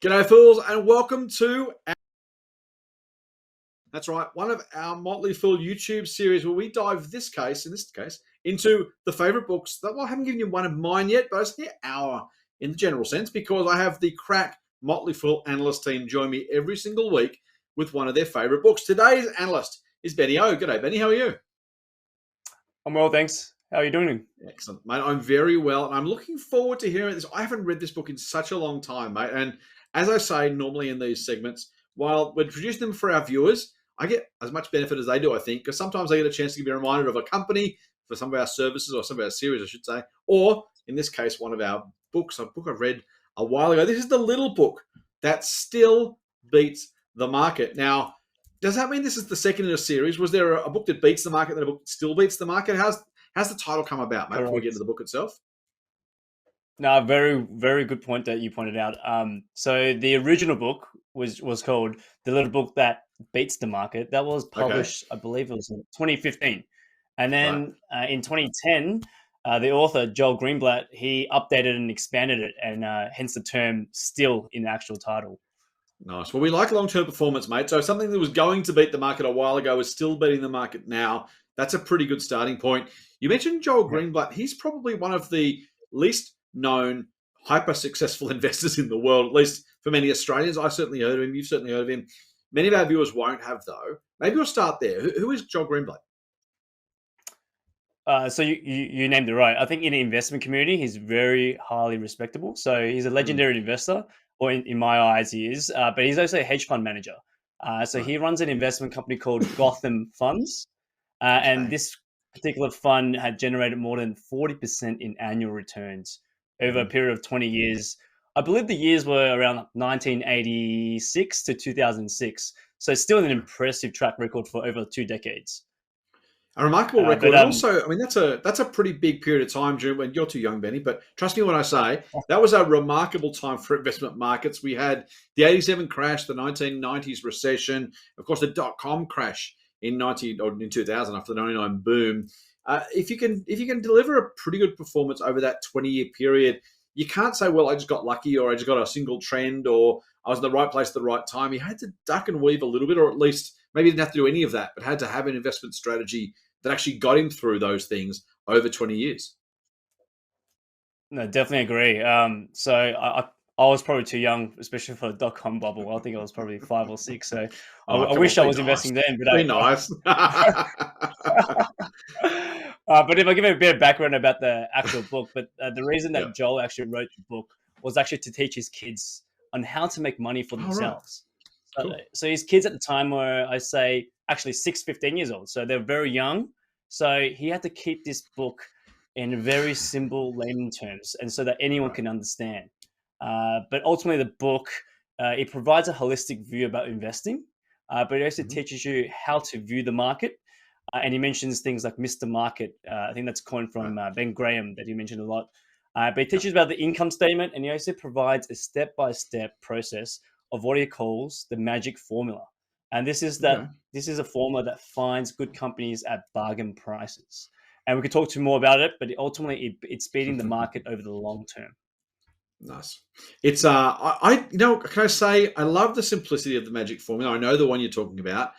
G'day, fools, and welcome to that's right, one of our Motley Fool YouTube series where we dive in this case, into the favorite books that I haven't given you one of mine yet, but I say our in the general sense because I have the crack Motley Fool analyst team join me every single week with one of their favorite books. Today's analyst is Benny O. G'day, Benny. How are you? I'm well, thanks. How are you doing? Excellent, mate. I'm very well, and I'm looking forward to hearing this. I haven't read this book in such a long time, mate. And as I say normally in these segments, while we're producing them for our viewers, I get as much benefit as they do, I think, because sometimes I get a chance to be reminded of a company for some of our services or some of our series, I should say, or in this case, one of our books, a book I've read a while ago. This is the little book that still beats the market. Now, does that mean this is the second in a series? Was there a book that beats the market and a book that still beats the market? How's the title come about, mate, before we get into the book itself? No, very, very good point that you pointed out. So the original book was called The Little Book That Beats the Market. That was published, I believe it was in 2015. And then in 2010, the author, Joel Greenblatt, he updated and expanded it, and hence the term still in the actual title. Nice. Well, we like long-term performance, mate. So something that was going to beat the market a while ago is still beating the market now. That's a pretty good starting point. You mentioned Joel Greenblatt. He's probably one of the least known, hyper-successful investors in the world, at least for many Australians. I certainly heard of him. You've certainly heard of him. Many of our viewers won't have, though. Maybe we'll start there. Who is Joel Greenblatt? So you named it right. I think in the investment community, he's very highly respectable. So he's a legendary investor, or in my eyes, he is. But he's also a hedge fund manager. So he runs an investment company called Gotham Funds, and this particular fund had generated more than 40% in annual returns over a period of 20 years. I believe the years were around 1986 to 2006. So still an impressive track record for over 2 decades. A remarkable record. And also, I mean, that's a pretty big period of time during when you're too young, Benny, but trust me when I say that was a remarkable time for investment markets. We had the 87 crash, the 1990s recession, of course, the dot-com crash in 2000 after the 99 boom. If you can deliver a pretty good performance over that 20-year period, you can't say, well, I just got lucky or I just got a single trend or I was in the right place at the right time. You had to duck and weave a little bit, or at least maybe he didn't have to do any of that, but had to have an investment strategy that actually got him through those things over 20 years. No, definitely agree. So I was probably too young, especially for the dot-com bubble. I think I was probably 5 or 6. So I wish I was investing then. But be nice. But if I give you a bit of background about the actual book, but the reason that Joel actually wrote the book was actually to teach his kids on how to make money for themselves. Right. Cool. So his kids at the time were, I say, actually 15 years old. So they're very young. So he had to keep this book in very simple layman terms and so that anyone can understand. But ultimately the book, it provides a holistic view about investing, but it also teaches you how to view the market. And he mentions things like Mr. Market. I think that's coined from Ben Graham that he mentioned a lot. But he teaches about the income statement, and he also provides a step-by-step process of what he calls the magic formula. And this is a formula that finds good companies at bargain prices. And we could talk to you more about it, but ultimately it's beating the market over the long term. Nice. It's can I say I love the simplicity of the magic formula. I know the one you're talking about.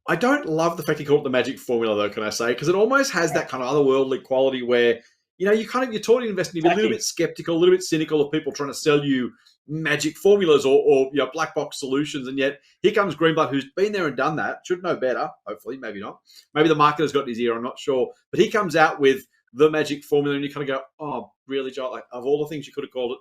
I don't love the fact you call it the magic formula, though, can I say? Because it almost has that kind of otherworldly quality where, you're taught in investing to be a little bit skeptical, a little bit cynical of people trying to sell you magic formulas or black box solutions. And yet here comes Greenblatt, who's been there and done that, should know better, hopefully, maybe not. Maybe the market has got in his ear, I'm not sure. But he comes out with the magic formula and you kind of go, oh, really, Joel? Like, of all the things you could have called it.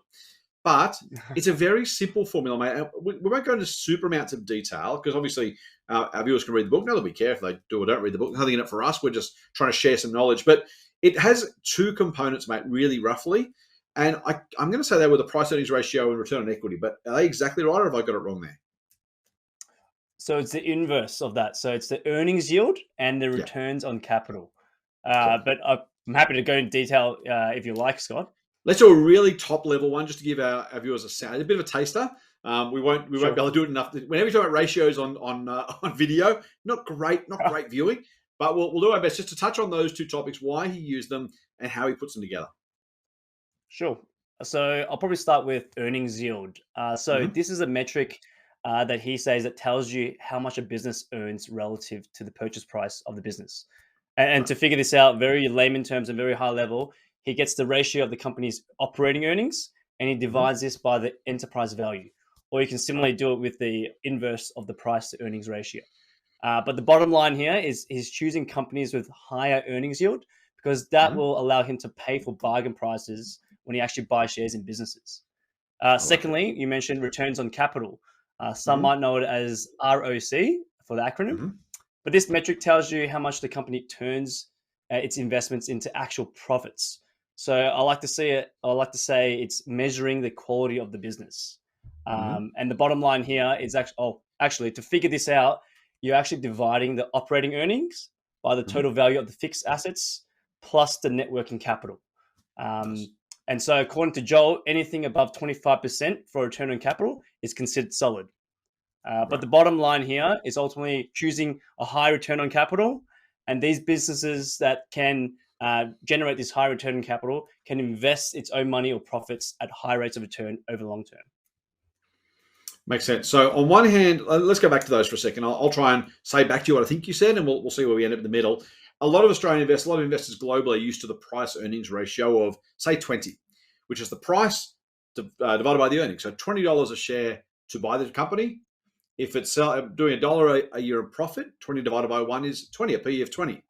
But it's a very simple formula, mate. We won't go into super amounts of detail because obviously our viewers can read the book. Not that we care if they do or don't read the book. Nothing in it for us. We're just trying to share some knowledge. But it has 2 components, mate, really roughly. And I'm going to say they were the price-earnings ratio and return on equity. But are they exactly right or have I got it wrong there? So it's the inverse of that. So it's the earnings yield and the returns on capital. But I'm happy to go in detail if you like, Scott. Let's do a really top level one just to give our viewers a bit of a taster. We won't be able to do it enough. Whenever you talk about ratios on video, not great viewing, but we'll do our best just to touch on those 2 topics, why he used them and how he puts them together. Sure. So I'll probably start with earnings yield. So Hmm. this is a metric that he says that tells you how much a business earns relative to the purchase price of the business. And Right. to figure this out, very layman terms and very high level, he gets the ratio of the company's operating earnings and he Hmm. divides this by the enterprise value. Or you can Right. similarly do it with the inverse of the price to earnings ratio. But the bottom line here is he's choosing companies with higher earnings yield because that Hmm. will allow him to pay for bargain prices when he actually buys shares in businesses. I like it. Secondly, you mentioned returns on capital. Some Hmm. might know it as ROC for the acronym, Hmm. but this metric tells you how much the company turns its investments into actual profits. So I like to see it. I like to say it's measuring the quality of the business. Hmm. And the bottom line here is actually, actually, to figure this out, you're actually dividing the operating earnings by the Hmm. total value of the fixed assets plus the net working capital. Nice. Um, and so, according to Joel, anything above 25% for return on capital is considered solid. But Right. the bottom line here is ultimately choosing a high return on capital. And these businesses that can generate this high return on capital can invest its own money or profits at high rates of return over the long term. Makes sense. So on one hand, let's go back to those for a second. I'll try and say back to you what I think you said, and we'll see where we end up in the middle. A lot of Australian investors, a lot of investors globally are used to the price earnings ratio of, say, 20, which is the price divided by the earnings. So $20 a share to buy the company. If it's doing $1 a year of profit, 20 divided by 1 is 20, a PE of 20.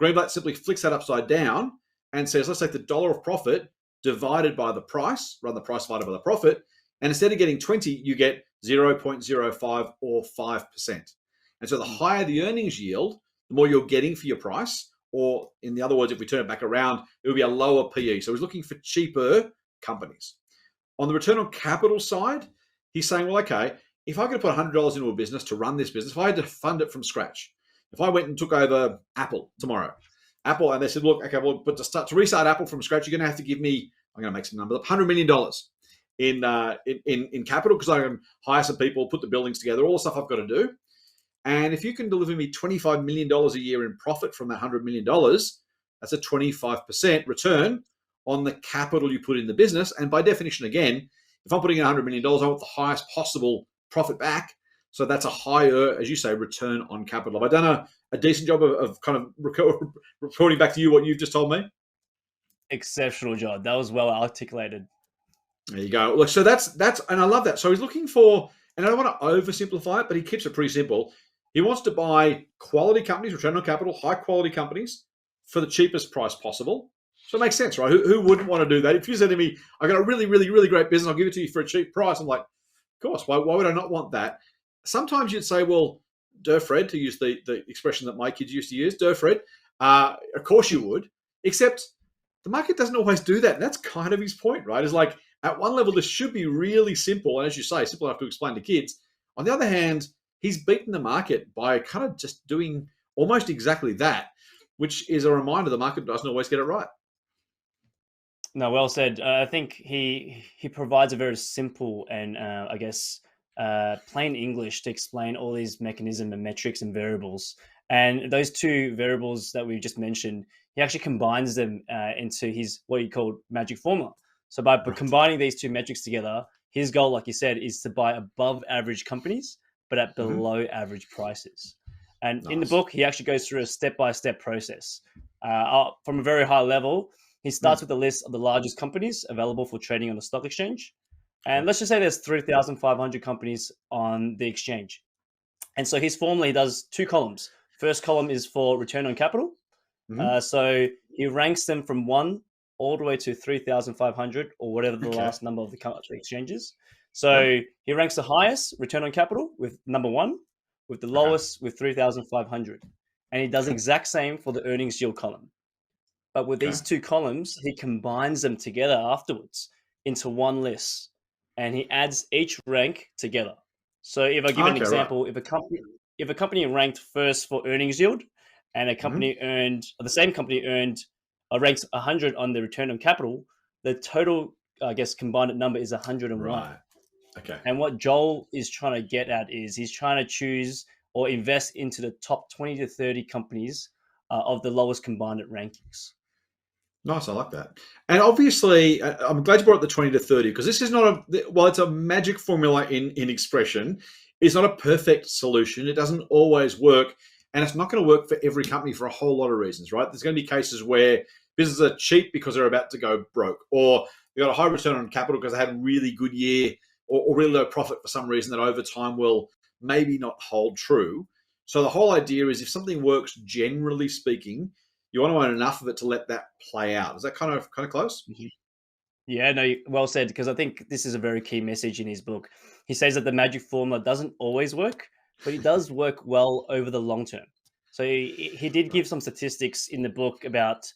Greenblatt simply flicks that upside down and says, let's take the dollar of profit divided by the price, run the price divided by the profit, and instead of getting 20, you get 0.05 or 5%. And so the Mm. higher the earnings yield, the more you're getting for your price. Or in the other words, if we turn it back around, it would be a lower PE. So he's looking for cheaper companies. On the return on capital side, he's saying, well, okay, if I could put $100 into a business to run this business, if I had to fund it from scratch, if I went and took over Apple tomorrow, Apple, and they said, look, okay, well, but to restart Apple from scratch, you're going to have to give me, I'm going to make some numbers, $100 million in capital because I can hire some people, put the buildings together, all the stuff I've got to do. And if you can deliver me $25 million a year in profit from that $100 million, that's a 25% return on the capital you put in the business. And by definition, again, if I'm putting in $100 million, I want the highest possible profit back. So that's a higher, as you say, return on capital. Have I done a decent job of kind of reporting back to you what you've just told me? Exceptional job. That was well articulated. There you go. Look, so that's and I love that. So he's looking for, and I don't want to oversimplify it, but he keeps it pretty simple. He wants to buy quality companies, return on capital, high quality companies for the cheapest price possible. So it makes sense, right? Who wouldn't want to do that? If you said to me, I got a really, really, really great business, I'll give it to you for a cheap price. I'm like, of course, why would I not want that? Sometimes you'd say, well, duh, Fred, to use the expression that my kids used to use, duh, Fred, of course you would, except the market doesn't always do that. And that's kind of his point, right? It's like, at one level, this should be really simple. And as you say, simple enough to explain to kids. On the other hand, he's beaten the market by kind of just doing almost exactly that, which is a reminder the market doesn't always get it right. No, well said. I think he provides a very simple and I guess plain English to explain all these mechanisms and metrics and variables. And those two variables that we just mentioned, he actually combines them into his what he called magic formula. So by Right. combining these two metrics together, his goal, like you said, is to buy above average companies, but at Mm-hmm. below average prices. And in the Nice. book, he actually goes through a step by step process. From a very high level, he starts Mm. with a list of the largest companies available for trading on the stock exchange. And Okay. let's just say there's 3,500 companies on the exchange. And so his formula, he does two columns. First column is for return on capital. Mm-hmm. So he ranks them from 1 all the way to 3,500 or whatever the Okay. last number of the exchanges. Yep. So he ranks the highest return on capital with number 1, with the Okay. lowest with 3,500. And he does the exact same for the earnings yield column. But with Okay. these two columns, he combines them together afterwards into one list, and he adds each rank together. So if I give an Okay. Right. example, if a company ranked first for earnings yield, and a Mm-hmm. company earned or the same company earned ranked 100 on the return on capital, the total I guess combined number is 101. Right. Okay. And what Joel is trying to get at is he's trying to choose or invest into the top 20 to 30 companies of the lowest combined rankings. Nice, I like that. And obviously, I'm glad you brought up the 20 to 30 because this is not while it's a magic formula in expression, it's not a perfect solution. It doesn't always work. And it's not going to work for every company for a whole lot of reasons, right? There's going to be cases where businesses are cheap because they're about to go broke, or they got a high return on capital because they had a really good year, or really low profit for some reason that over time will maybe not hold true. So the whole idea is if something works, generally speaking, you want to own enough of it to let that play out. Is that kind of close? Mhm. Yeah, no, well said. Because I think this is a very key message in his book. He says that the magic formula doesn't always work, but it does work well over the long term. So he did Right. give some statistics in the book about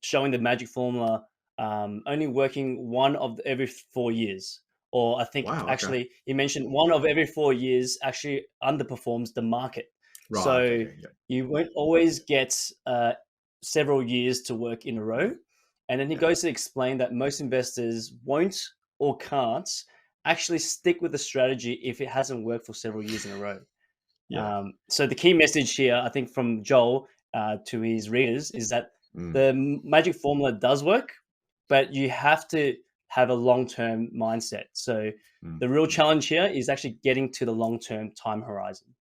showing the magic formula only working one of every 4 years. Or I think Wow. Okay. actually he mentioned one of every 4 years actually underperforms the market. Right. So Okay. Yeah. you won't always get several years to work in a row. And then he Yeah. goes to explain that most investors won't or can't actually stick with the strategy if it hasn't worked for several years in a row. Yeah. So the key message here, I think, from Joel to his readers is that Mm, the magic formula does work, but you have to have a long-term mindset. So mm, the real mm. challenge here is actually getting to the long-term time horizon.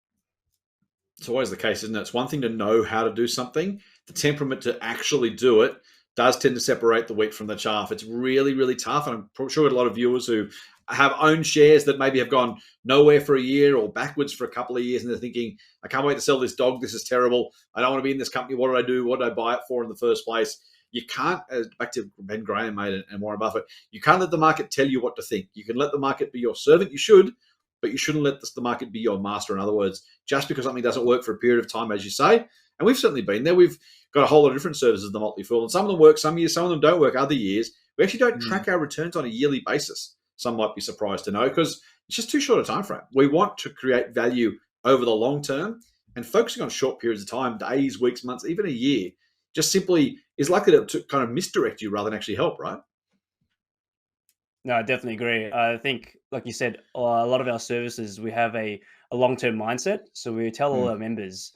It's always the case, isn't it? It's one thing to know how to do something. The temperament to actually do it does tend to separate the wheat from the chaff. It's really, really tough. And I'm sure a lot of viewers who have owned shares that maybe have gone nowhere for a year or backwards for a couple of years, and they're thinking, I can't wait to sell this dog. This is terrible. I don't want to be in this company. What did I do? What did I buy it for in the first place? You can't, back to Ben Graham, mate, and Warren Buffett, you can't let the market tell you what to think. You can let the market be your servant. You should, but you shouldn't let the market be your master. In other words, just because something doesn't work for a period of time, as you say, and we've certainly been there. We've got a whole lot of different services, the Motley Fool, and some of them work some years, some of them don't work other years. We actually don't Mm. track our returns on a yearly basis. Some might be surprised to know because it's just too short a time frame. We want to create value over the long term, and focusing on short periods of time, days, weeks, months, even a year, just simply is likely to kind of misdirect you rather than actually help, right? No, I definitely agree. I think, like you said, a lot of our services, we have a long term mindset. So we tell all Mm, our members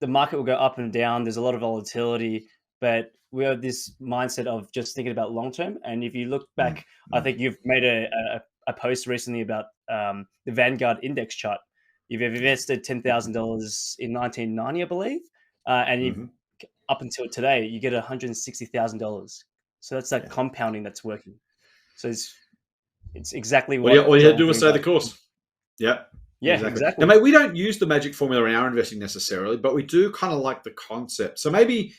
the market will go up and down. There's a lot of volatility, but we have this mindset of just thinking about long term. And if you look mm, back, I mm. think you've made a post recently about the Vanguard index chart. You've invested $10,000 in 1990, I believe, and you've Mm-hmm. up until today, you get $160,000. So that's that Yeah. compounding that's working. So it's exactly All what you had to Joel do was brings stay the up. course. Yeah, Yeah, exactly. Now, exactly. mate, we don't use the magic formula in our investing necessarily, but we do kind of like the concept. So maybe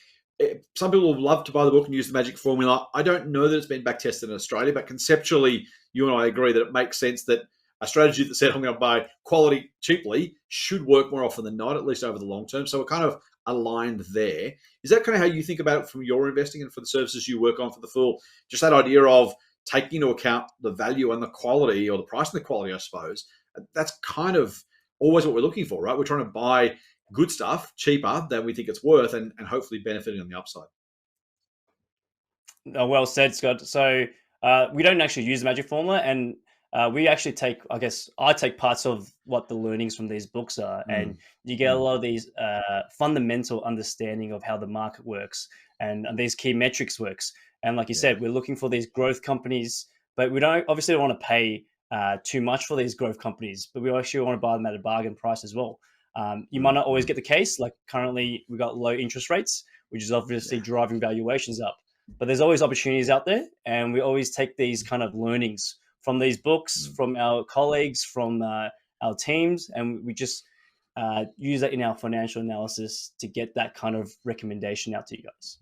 some people will love to buy the book and use the magic formula. I don't know that it's been back tested in Australia, but conceptually, you and I agree that it makes sense that a strategy that said I'm going to buy quality cheaply should work more often than not, at least over the long term. So we're kind of aligned there. Is that kind of how you think about it from your investing and for the services you work on for the Fool? Just that idea of taking into account the value and the quality, or the price and the quality, I suppose. That's kind of always what we're looking for, right? We're trying to buy good stuff cheaper than we think it's worth, and hopefully benefiting on the upside. Well said, Scott. So we don't actually use the magic formula, and we actually take, I guess, I take parts of what the learnings from these books are, and Mm, you get a mm, lot of these fundamental understanding of how the market works and these key metrics works. And like you yeah. said, we're looking for these growth companies, but we don't obviously don't want to pay too much for these growth companies, but we actually want to buy them at a bargain price as well. You might Mm, not always mm, get the case. Like currently, we've got low interest rates, which is obviously yeah. driving valuations up, but there's always opportunities out there, and we always take these kind of learnings from these books, Mm. from our colleagues, from our teams, and we just use that in our financial analysis to get that kind of recommendation out to you guys.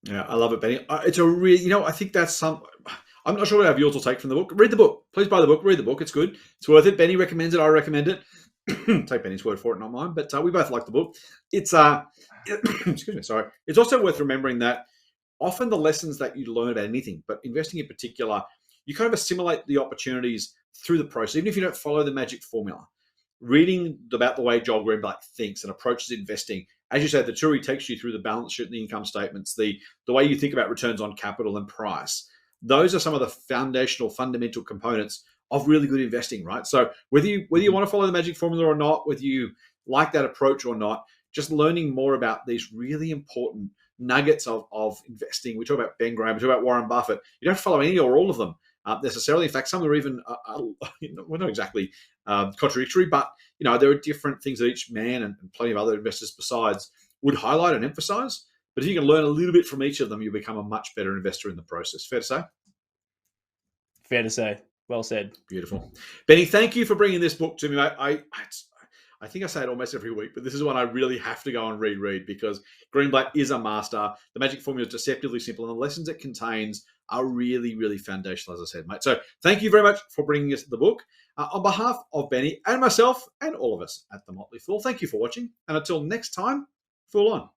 Yeah, I love it, Benny. It's a really, I think that's some. I'm not sure what our viewers will take from the book. Read the book. Please buy the book. Read the book. It's good. It's worth it. Benny recommends it. I recommend it. Take Benny's word for it, not mine. But we both like the book. It's excuse me. Sorry. It's also worth remembering that often the lessons that you learn about anything, but investing in particular, you kind of assimilate the opportunities through the process, even if you don't follow the magic formula. Reading about the way Joel Greenblatt thinks and approaches investing, as you said, the tour he takes you through the balance sheet and the income statements, the way you think about returns on capital and price. Those are some of the foundational, fundamental components of really good investing, right? So whether you Mhm. want to follow the magic formula or not, whether you like that approach or not, just learning more about these really important nuggets of investing. We talk about Ben Graham, we talk about Warren Buffett. You don't follow any or all of them necessarily. In fact, some are even we're not exactly contradictory, but there are different things that each man and plenty of other investors besides would highlight and emphasize. But if you can learn a little bit from each of them, you become a much better investor in the process. Fair to say? Fair to say. Well said. Beautiful. Benny, thank you for bringing this book to me. I think I say it almost every week, but this is one I really have to go and reread because Greenblatt is a master. The magic formula is deceptively simple, and the lessons it contains are really, really foundational, as I said, mate. So thank you very much for bringing us the book. On behalf of Benny and myself and all of us at the Motley Fool, thank you for watching. And until next time, Fool on.